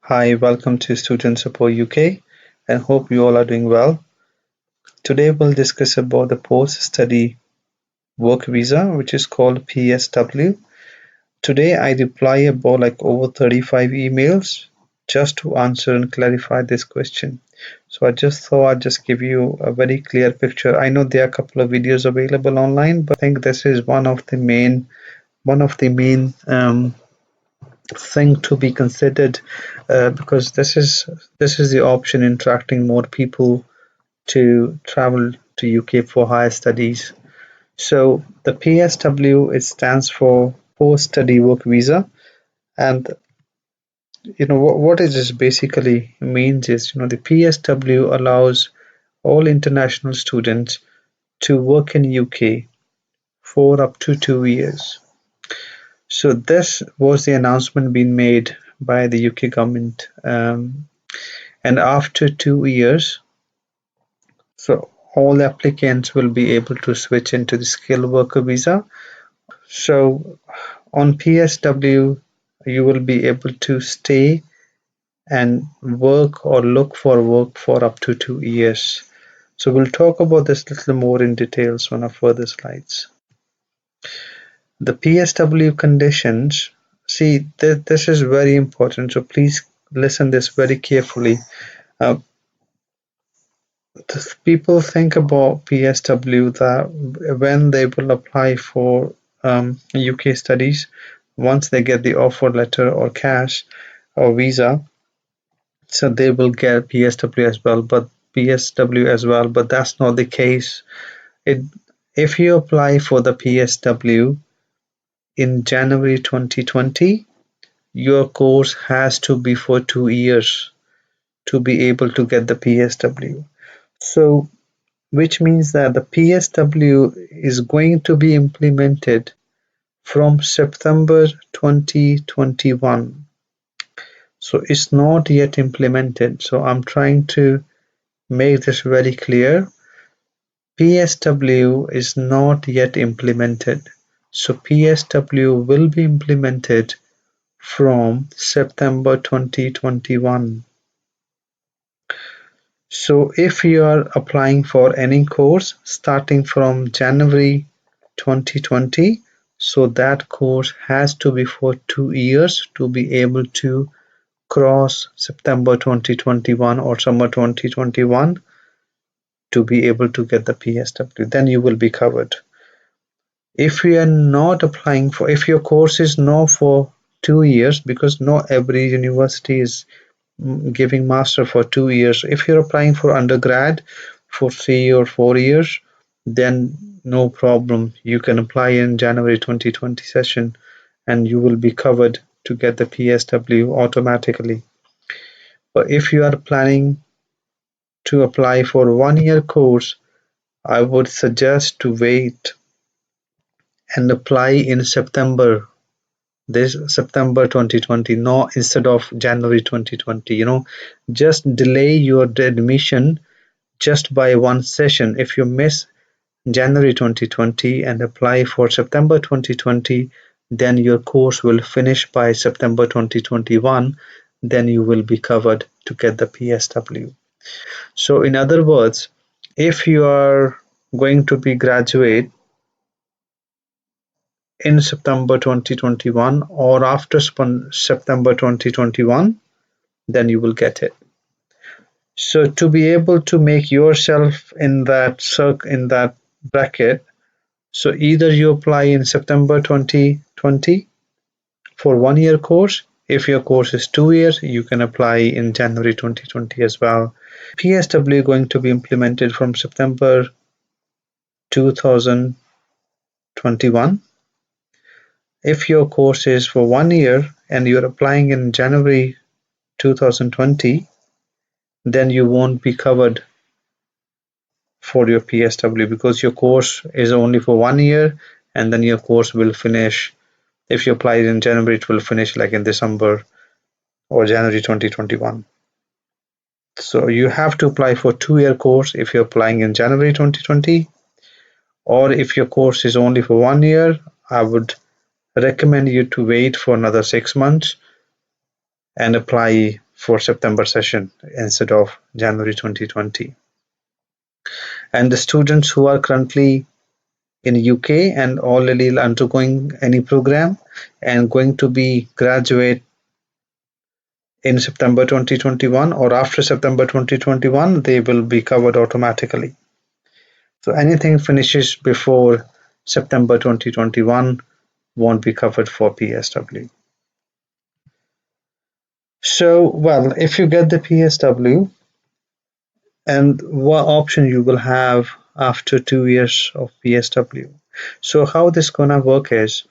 Hi, welcome to Student Support UK and hope you all are doing well. Today we'll discuss about the post-study work visa, which is called PSW. Today I reply about over 35 emails just to answer and clarify this question. So I just thought I'd just give you a very clear picture. I know there are a couple of videos available online, but I think this is one of the main thing to be considered because this is the option in attracting more people to travel to UK for higher studies. So the PSW, it stands for post-study work visa, and what it just basically means is the PSW allows all international students to work in UK for up to 2 years. So this was the announcement being made by the UK government, and after 2 years, so all applicants will be able to switch into the skilled worker visa. So on PSW, you will be able to stay and work or look for work for up to 2 years. So we'll talk about this a little more in details on our further slides. The PSW conditions, see, this is very important, so please listen this very carefully. Uh, People think about PSW that when they will apply for UK studies, once they get the offer letter or cash or visa, so they will get PSW as well, but that's not the case. It If you apply for the PSW in January 2020, your course has to be for 2 years to be able to get the PSW. So which means that the PSW is going to be implemented from September 2021. So it's not yet implemented. So I'm trying to make this very clear. PSW is not yet implemented. So PSW will be implemented from September 2021. So if you are applying for any course starting from January 2020, so that course has to be for 2 years to be able to cross September 2021 or summer 2021 to be able to get the PSW. Then you will be covered. If you are not applying for, if your course is not for 2 years, because not every university is giving master for 2 years. If you're applying for undergrad for 3 or 4 years, then no problem. You can apply in January 2020 session and you will be covered to get the PSW automatically. But if you are planning to apply for a 1 year course, I would suggest to wait and apply in September, this September 2020, no, instead of January 2020. Just delay your admission just by one session. If you miss January 2020 and apply for September 2020, then your course will finish by September 2021. Then you will be covered to get the PSW. So in other words, if you are going to be graduate in September 2021 or after September 2021, then you will get it. So to be able to make yourself in that bracket, so either you apply in September 2020 for 1 year course. If your course is 2 years, you can apply in January 2020 as well. PSW going to be implemented from September 2021. If your course is for 1 year and you're applying in January 2020, then you won't be covered for your PSW because your course is only for 1 year and then your course will finish. If you apply in January, it will finish like in December or January 2021. So you have to apply for 2 year course if you're applying in January 2020, or if your course is only for 1 year, I would recommend you to wait for another 6 months and apply for September session instead of January 2020. And the students who are currently in UK and already undergoing any program and going to be graduate in September 2021 or after September 2021, they will be covered automatically. So anything finishes before September 2021 won't be covered for PSW. So, well, if you get the PSW, and what option you will have after 2 years of PSW. So how this gonna work is,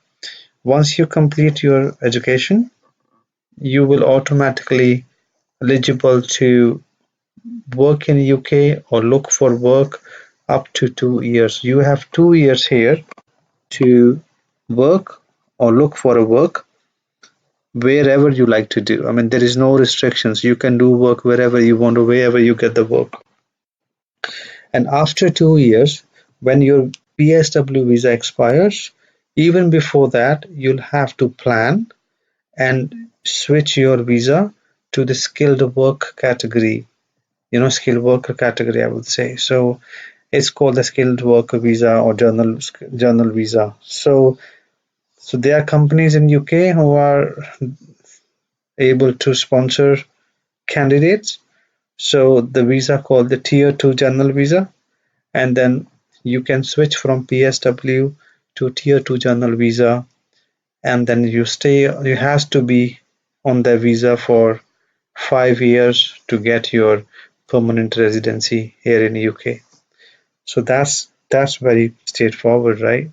once you complete your education, you will automatically eligible to work in UK or look for work up to 2 years. You have 2 years here to work or look for a work wherever you like to do. I mean, there is no restrictions. You can do work wherever you want or wherever you get the work. And after 2 years, when your PSW visa expires, even before that, you'll have to plan and switch your visa to the skilled work category, skilled worker category, I would say. So it's called the skilled worker visa or journal visa. So there are companies in UK who are able to sponsor candidates. So the visa called the tier 2 journal visa, and then you can switch from PSW to tier 2 journal visa, and then you has to be on the visa for 5 years to get your permanent residency here in UK. So that's very straightforward, right?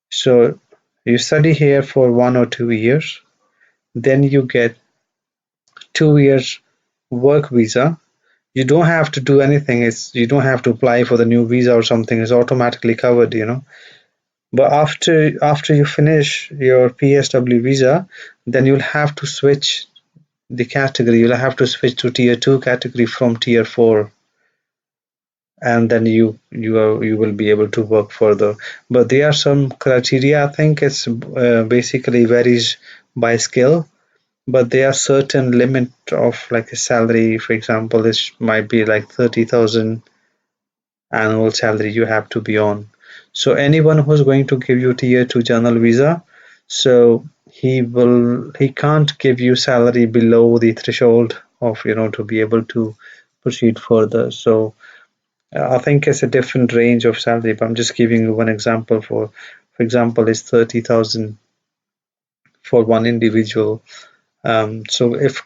So you study here for 1 or 2 years, then you get 2 years work visa. You don't have to do anything. You don't have to apply for the new visa or something. It's automatically covered. But after you finish your PSW visa, then you'll have to switch the category. You'll have to switch to tier 2 category from tier 4, and then you will be able to work further. But there are some criteria. I think it's basically varies by skill, but there are certain limit of like a salary. For example, this might be like 30,000 annual salary you have to be on. So anyone who's going to give you tier 2 journal visa, so he can't give you salary below the threshold of to be able to proceed further. So I think it's a different range of salary, but I'm just giving you one example. For example, it's 30,000 for one individual. So if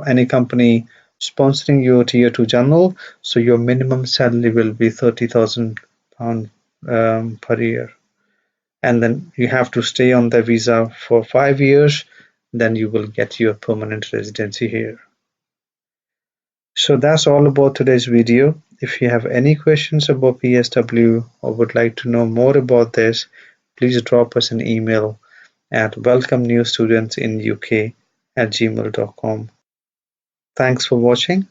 any company sponsoring your tier 2 journal, so your minimum salary will be £30,000 per year, and then you have to stay on the visa for 5 years. Then you will get your permanent residency here. So that's all about today's video. If you have any questions about PSW or would like to know more about this, please drop us an email at welcomenewstudentsInUK@gmail.com. Thanks for watching,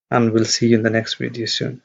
and we'll see you in the next video soon.